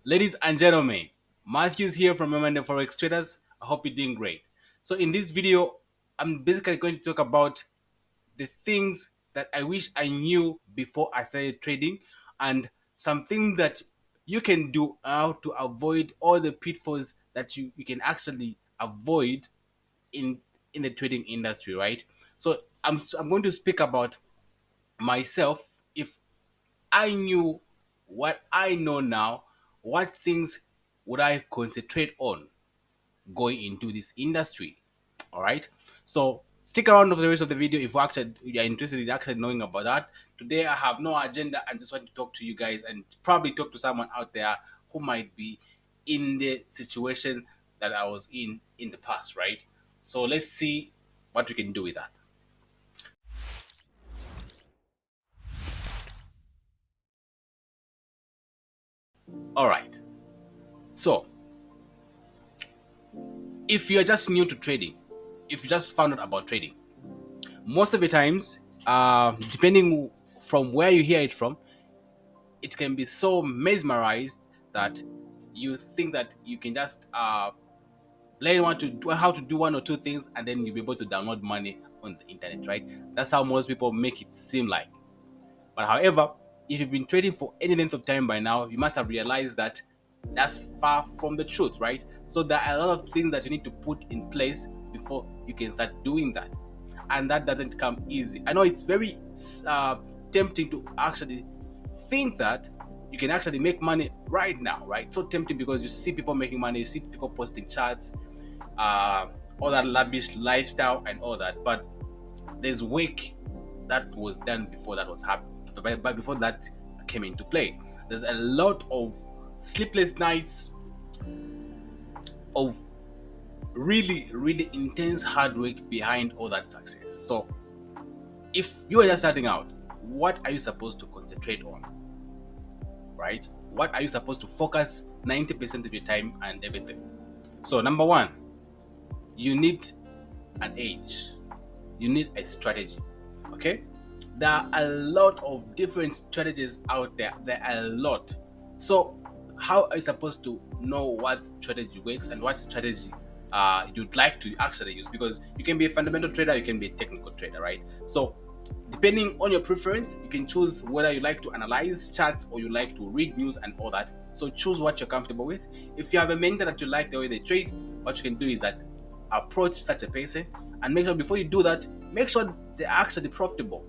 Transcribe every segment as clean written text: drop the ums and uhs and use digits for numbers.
Ladies and gentlemen, Matthews here from Memanda Forex Traders. I hope you're doing great. So in this video, I'm basically going to talk about the things that I wish I knew before I started trading and something that you can do how to avoid all the pitfalls that you can actually avoid in in the trading industry, right? So I'm going to speak about myself. If I knew what I know now, what things would I concentrate on going into this industry? All right. So stick around for the rest of the video if you are interested in actually knowing about that. Today I have no agenda and just want to talk to you guys and probably talk to someone out there who might be in the situation that I was in the past, right? So let's see what we can do with that. All right. So if you're just new to trading, if you just found out about trading, most of the times, depending from where you hear it from, it can be so mesmerized that you think that you can just learn how to do one or two things and then you'll be able to download money on the internet, right? That's how most people make it seem like. But however, if you've been trading for any length of time by now, you must have realized that that's far from the truth, right? So there are a lot of things that you need to put in place before you can start doing that. And that doesn't come easy. I know it's very tempting to actually think that you can actually make money right now, right? So tempting because you see people making money, you see people posting charts, uh, all that lavish lifestyle and all that. But there's work that was done before that was happened, but before that came into play. There's a lot of sleepless nights of really intense hard work behind all that success. So if you are just starting out, what are you supposed to concentrate on, right? What are you supposed to focus 90% of your time and everything? So number one, you need an edge, you need a strategy. Okay, there are a lot of different strategies out there. There are a lot. So how are you supposed to know what strategy works and what strategy you'd like to actually use? Because you can be a fundamental trader, you can be a technical trader, right? So depending on your preference, you can choose whether you like to analyze charts or you like to read news and all that. So choose what you're comfortable with. If you have a mentor that you like the way they trade, what you can do is that approach such a person and make sure before you do that, make sure they're actually profitable.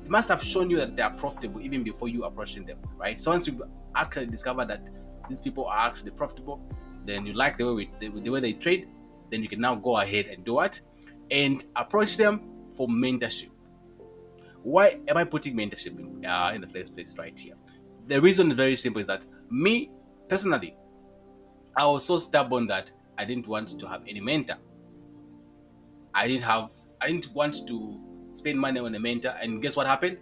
They must have shown you that they are profitable even before you approaching them, right? So once you've actually discovered that these people are actually profitable, then you like the way they trade, then you can now go ahead and do what and approach them for mentorship. Why am I putting mentorship in the first place right here? The reason is very simple: is that me personally, I was so stubborn that I didn't want to have any mentor. I didn't have I didn't want to spend money on a mentor, and guess what happened?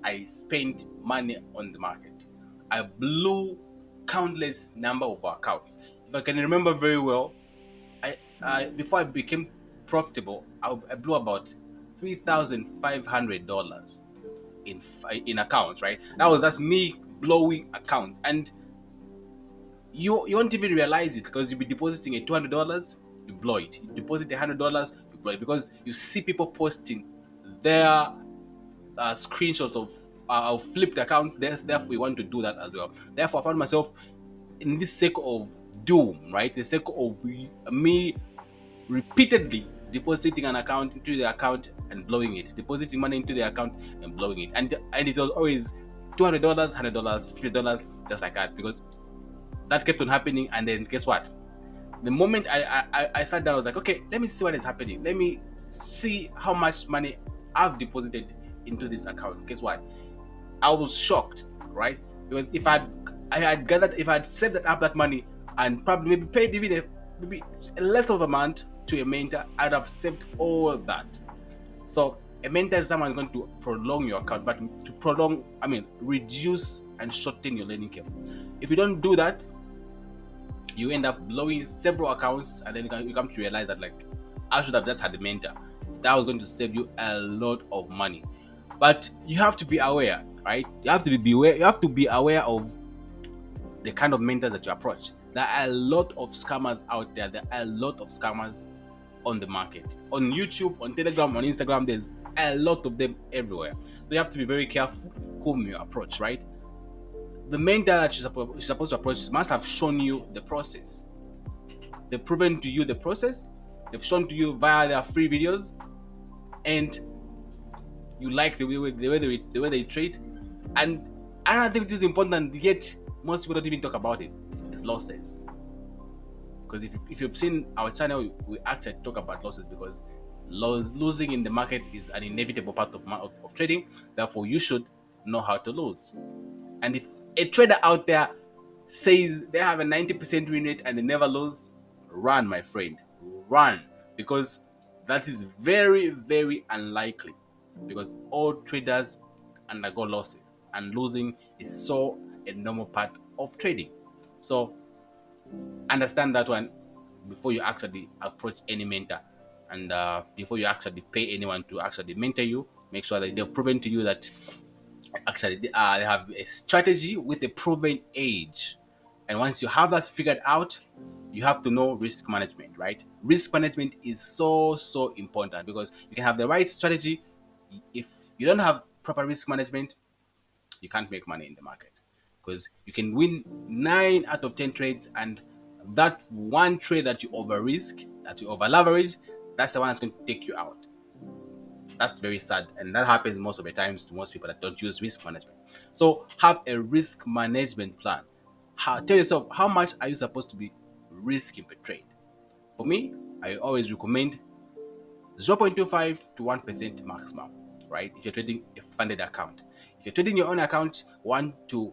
I spent money on the market. I blew countless number of accounts. If I can remember very well, I before I became profitable, I blew about $3,500 in accounts. Right, that was just me blowing accounts, and you won't even realize it because you'll be depositing a $200, you blow it. You deposit $100, you blow it because you see people posting their screenshots of flipped accounts. Therefore, we want to do that as well. Therefore, I found myself in this cycle of doom, right? The cycle of me repeatedly depositing an account into the account and blowing it, depositing money into the account and blowing it, and it was always $200, $100, $50, just like that, because that kept on happening. And then guess what? The moment I sat down, I was like, okay, let me see what is happening. Let me see how much money I've deposited into this account. Guess what? I was shocked, right? Because I had gathered, if I had saved up that money and probably maybe paid even maybe a less of amount to a mentor, I'd have saved all that. So a mentor is someone going to prolong your account, but to prolong, I mean, reduce and shorten your learning curve. If you don't do that, you end up blowing several accounts, and then you come to realize that, like, I should have just had a mentor. That was going to save you a lot of money. But you have to be aware, right? You have to be aware of the kind of mentors that you approach. There are a lot of scammers out there. There are a lot of scammers on the market. On YouTube, on Telegram, on Instagram, there's a lot of them everywhere. So you have to be very careful whom you approach, right? The mentor that you're supposed to approach must have shown you the process. They've proven to you the process. They've shown to you via their free videos, and you like the way they trade. And another thing which is important, yet most people don't even talk about it, is losses. Because if you've seen our channel, we actually talk about losses, because losing in the market is an inevitable part of trading. Therefore, you should know how to lose. And if a trader out there says they have a 90% win rate and they never lose, run, my friend, run, because that is very, very unlikely, because all traders undergo losses, and losing is so a normal part of trading. So understand that one before you actually approach any mentor, and before you actually pay anyone to actually mentor you. Make sure that they've proven to you that actually they have a strategy with a proven age. And once you have that figured out, you have to know risk management, right? Risk management is so important, because you can have the right strategy. If you don't have proper risk management, you can't make money in the market, because you can win 9 out of 10 trades, and that one trade that you over risk, that you over leverage, that's the one that's going to take you out. That's very sad, and that happens most of the times to most people that don't use risk management. So have a risk management plan. Tell yourself, how much are you supposed to be risking per trade? For me, I always recommend 0.25 to 1% maximum, right? If you're trading a funded account. If you're trading your own account, 1 to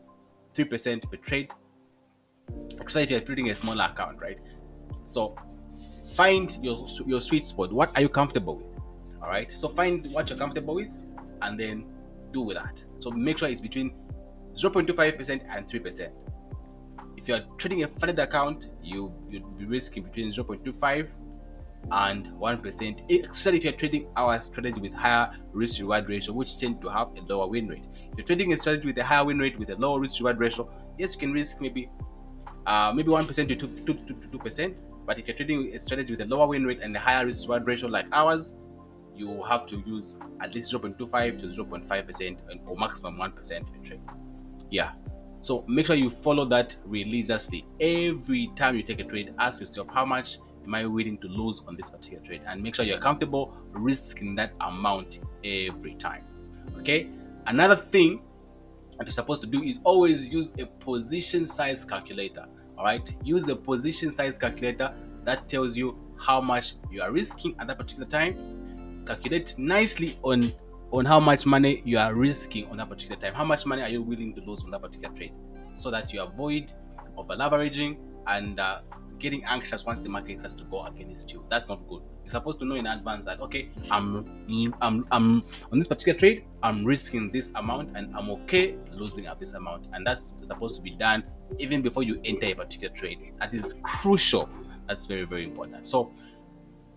3% per trade, especially if you're trading a smaller account, right? So find your sweet spot. What are you comfortable with? All right. So find what you're comfortable with, and then do with that. So make sure it's between 0.25% and 3%. If you're trading a funded account, you'd be risking between 0.25 and 1%, especially if you're trading our strategy with higher risk reward ratio, which tend to have a lower win rate. If you're trading a strategy with a higher win rate with a lower risk reward ratio, yes, you can risk maybe 1% to 2%. But if you're trading a strategy with a lower win rate and a higher risk reward ratio like ours, you have to use at least 0.25 to 0.5% or maximum 1% per trade. Yeah. So make sure you follow that religiously. Every time you take a trade, ask yourself, how much am I willing to lose on this particular trade? And make sure you're comfortable risking that amount every time. Okay. Another thing that you're supposed to do is always use a position size calculator. All right. Use the position size calculator that tells you how much you are risking at that particular time. Calculate nicely on how much money you are risking on that particular time. How much money are you willing to lose on that particular trade, so that you avoid over leveraging and getting anxious once the market starts to go against you. That's not good. You're supposed to know in advance that, okay, I'm on this particular trade, I'm risking this amount, and I'm okay losing at this amount. And that's supposed to be done even before you enter a particular trade. That is crucial. That's very, very important. So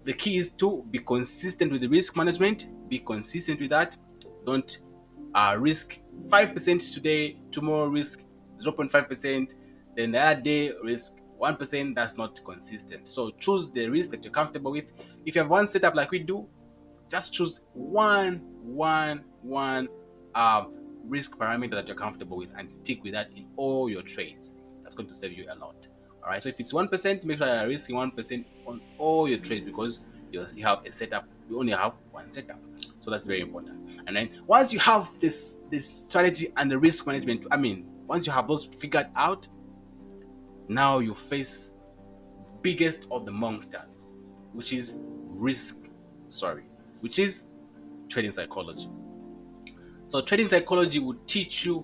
the key is to be consistent with the risk management. Be consistent with that. Don't risk 5% today, tomorrow risk 0.5%, then the other day risk 1%. That's not consistent. So choose the risk that you're comfortable with. If you have one setup like we do, just choose one risk parameter that you're comfortable with, and stick with that in all your trades. That's going to save you a lot. All right. So if it's 1%, make sure you're risking 1% on all your trades, because you have a setup. You only have one setup, so that's very important. And then once you have this strategy and the risk management, once you have those figured out, now you face biggest of the monsters, which is trading psychology. So trading psychology will teach you,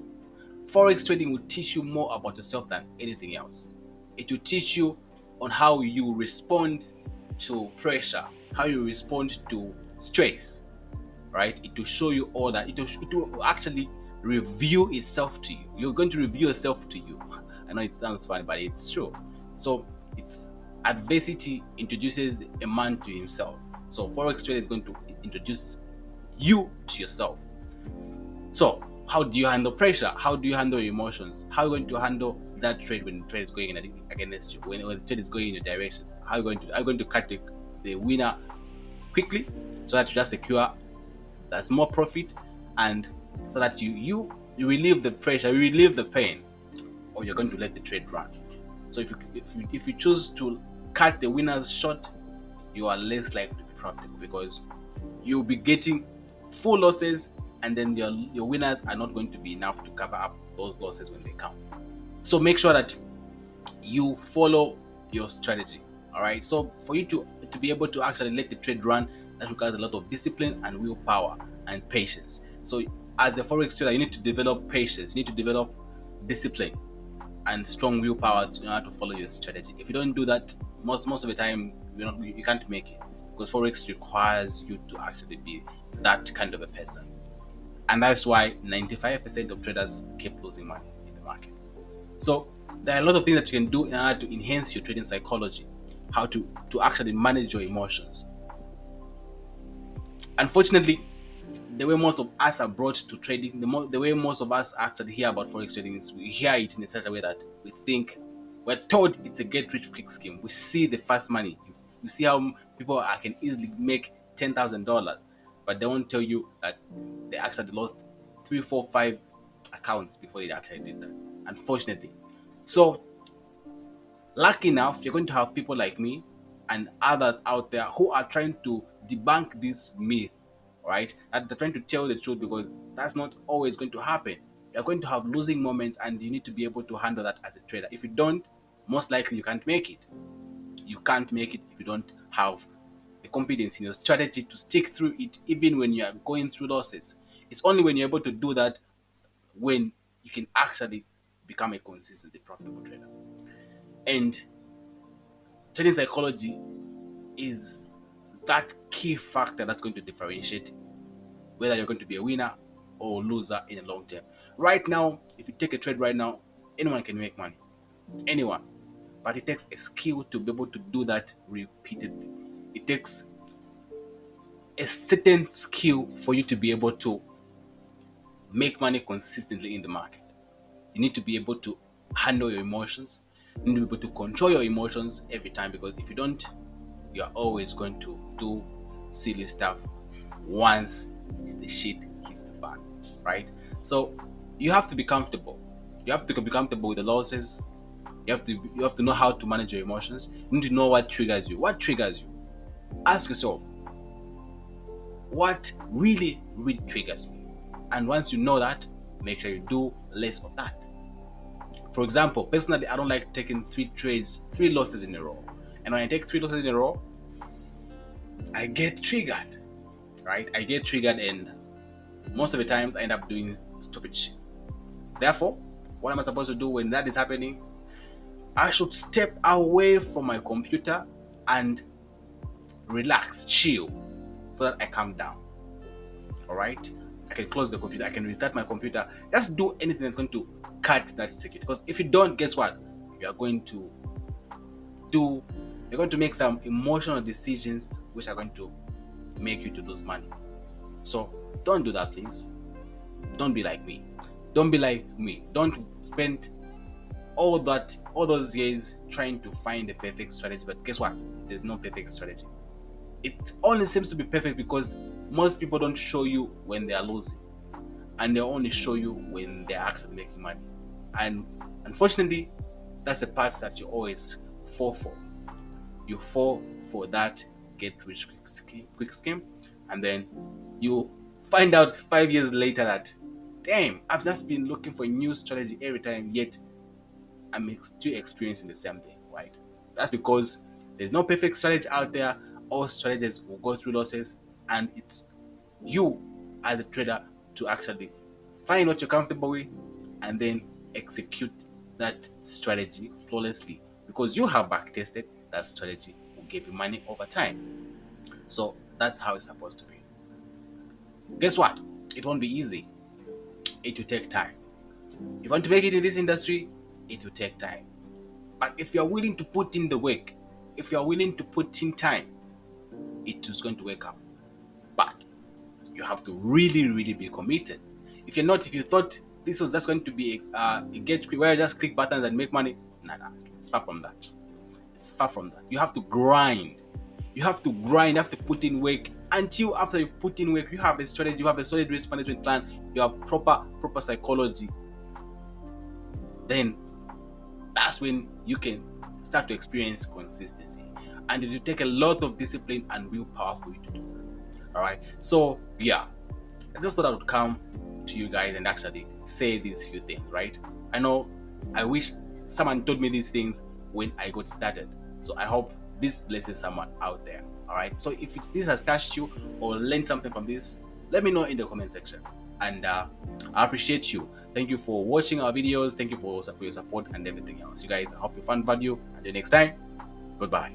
forex trading will teach you more about yourself than anything else. It will teach you on how you respond to pressure, how you respond to stress, right? It will show you all that. It will actually review itself to you. You're going to review yourself to you. I know it sounds funny, but it's true. So it's adversity introduces a man to himself. So forex trader is going to introduce you to yourself. So how do you handle pressure? How do you handle your emotions? How are you going to handle that trade when the trade is going in against you, when the trade is going in your direction? How are you going to cut the winner quickly so that you just secure that's more profit, and so that you relieve the pressure, you relieve the pain, or you're going to let the trade run. So if you choose to cut the winners short, you are less likely to be profitable because you'll be getting full losses, and then your winners are not going to be enough to cover up those losses when they come. So make sure that you follow your strategy. All right. So for you to be able to actually let the trade run, that requires a lot of discipline and willpower and patience. So as a forex trader, you need to develop patience. You need to develop discipline and strong willpower to know how to follow your strategy. If you don't do that, most of the time you can't make it, because forex requires you to actually be that kind of a person, and that's why 95% of traders keep losing money in the market. So there are a lot of things that you can do in order to enhance your trading psychology, how to actually manage your emotions. Unfortunately, the way most of us are brought to trading, the way most of us actually hear about forex trading is we hear it in such a way that we think we're told it's a get rich quick scheme. We see the fast money. We see how people can easily make $10,000, but they won't tell you that they actually lost 3, 4, 5 accounts before they actually did that. Unfortunately, so lucky enough, you're going to have people like me and others out there who are trying to debunk this myth, right? And they're trying to tell the truth, because that's not always going to happen. You're going to have losing moments, and you need to be able to handle that as a trader. If you don't, most likely you can't make it. You can't make it if you don't have the confidence in your strategy to stick through it, even when you are going through losses. It's only when you're able to do that when you can actually become a consistently profitable trader. And trading psychology is that key factor that's going to differentiate whether you're going to be a winner or loser in the long term. Right now, if you take a trade right now, anyone can make money. Anyone. But it takes a skill to be able to do that repeatedly. It takes a certain skill for you to be able to make money consistently in the market. You need to be able to handle your emotions. You need to be able to control your emotions every time, because if you don't, you are always going to do silly stuff once the shit hits the fan, right? So you have to be comfortable. You have to be comfortable with the losses. You have to know how to manage your emotions. You need to know what triggers you. What triggers you? Ask yourself, what really triggers me? And once you know that, make sure you do less of that. For example, personally, I don't like taking 3 losses in a row. And when I take 3 losses in a row, I get triggered, right? I get triggered, and most of the time I end up doing stupid shit. Therefore, what am I supposed to do when that is happening? I should step away from my computer and relax, chill, so that I calm down. All right? I can close the computer, I can restart my computer, just do anything that's going to cut that circuit. Because if you don't, guess what? You are going to do, you're going to make some emotional decisions which are going to make you to lose money. So don't do that, please. Don't be like me. Don't be like me. Don't spend all those years trying to find the perfect strategy. But guess what? There's no perfect strategy. It only seems to be perfect because most people don't show you when they are losing, and they only show you when they're actually making money. And unfortunately, that's the part that you always fall for. You fall for that get rich quick scheme, and then you find out 5 years later that, damn, I've just been looking for a new strategy every time, yet I'm still experiencing the same thing, right? That's because there's no perfect strategy out there. All strategies will go through losses, and it's you as a trader to actually find what you're comfortable with and then execute that strategy flawlessly, because you have back tested that strategy will give you money over time. So that's how it's supposed to be. Guess what? It won't be easy. It will take time. If you want to make it in this industry, it will take time. But if you're willing to put in the work, if you're willing to put in time, it is going to work out. But you have to really be committed. If you thought this was just going to be a get where you just click buttons and make money. Nah, it's far from that. It's far from that. You have to grind. You have to grind. You have to put in work until after you've put in work, you have a strategy, you have a solid risk management plan, you have proper psychology. Then that's when you can start to experience consistency, and it will take a lot of discipline and willpower for you to do that. All right. So yeah, I just thought I would come to you guys and actually say these few things. Right. I know. I wish someone told me these things when I got started. So I hope this blesses someone out there. All right. So if this has touched you or learned something from this, let me know in the comment section. And I appreciate you. Thank you for watching our videos. Thank you for your support and everything else. You guys, I hope you found value. Until next time, goodbye.